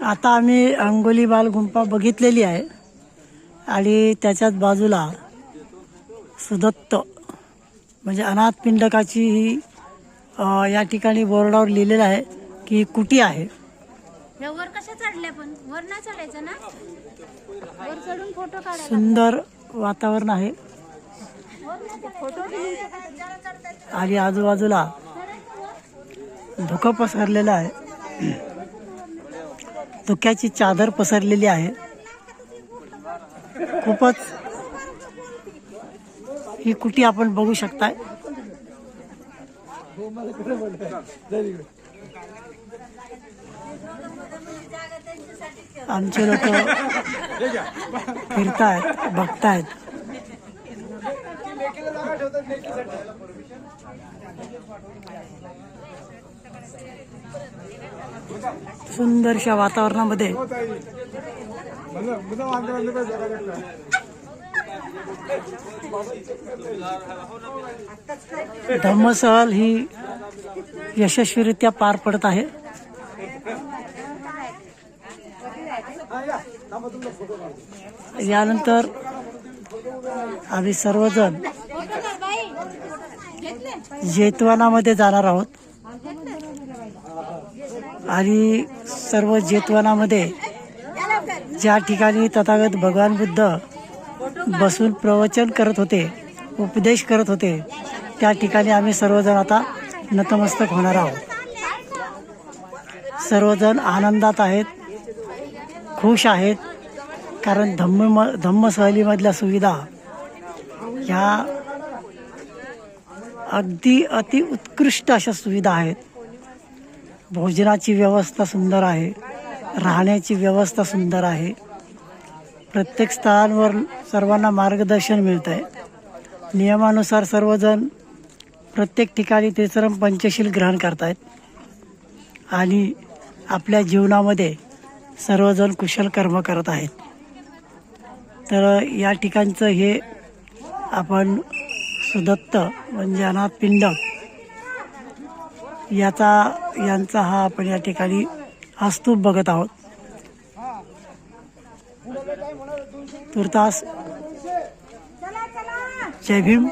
आता आम्ही अंगोलीबाल गुंफा बघितलेली आहे आणि त्याच्याच बाजूला सुदत्त म्हणजे अनाथ पिंडकाची ही या ठिकाणी बोर्डावर लिहिलेलं आहे की कुटी आहे. वर कशा चढल्या पण वर नाही चढायचं ना, वर चढून फोटो काढायला. सुंदर वातावरण आहे आणि आजूबाजूला धुकं पसरलेलं आहे, धुक्याची चादर पसरलेली आहे. खूपच ही कुटी आपण बघू शकताय. आमचे लोक फिरतायत, बघतायत. सुंदरशा वातावरणामध्ये धम्मसहल ही यशस्वीरित्या पार पडत आहे. यानंतर आम्ही सर्वजण जेतवनामध्ये जाणार आहोत आणि सर्व जेतवनामध्ये ज्या ठिकाणी तथागत भगवान बुद्ध बसून प्रवचन करत होते, उपदेश करत होते, त्या ठिकाणी आम्ही सर्वजण आता नतमस्तक होणार आहोत. सर्वजण आनंदात आहेत, खुश आहेत, कारण धम्मसहलीमधल्या सुविधा ह्या अगदी अति उत्कृष्ट अशा सुविधा आहेत. भोजनाची व्यवस्था सुंदर आहे, राहण्याची व्यवस्था सुंदर आहे. प्रत्येक स्थळांवर सर्वांना मार्गदर्शन मिळतं आहे. नियमानुसार सर्वजण प्रत्येक ठिकाणी त्रिसरम पंचशील ग्रहण करतायत आणि आपल्या जीवनामध्ये सर्वजण कुशल कर्म करत आहेत. तर या ठिकाणचं हे आपण सुदत्त म्हणजे अनाथ पिंडक यांचा हा आपण या ठिकाणी हा स्तूप बघत आहोत. तुर्तास जय भीम.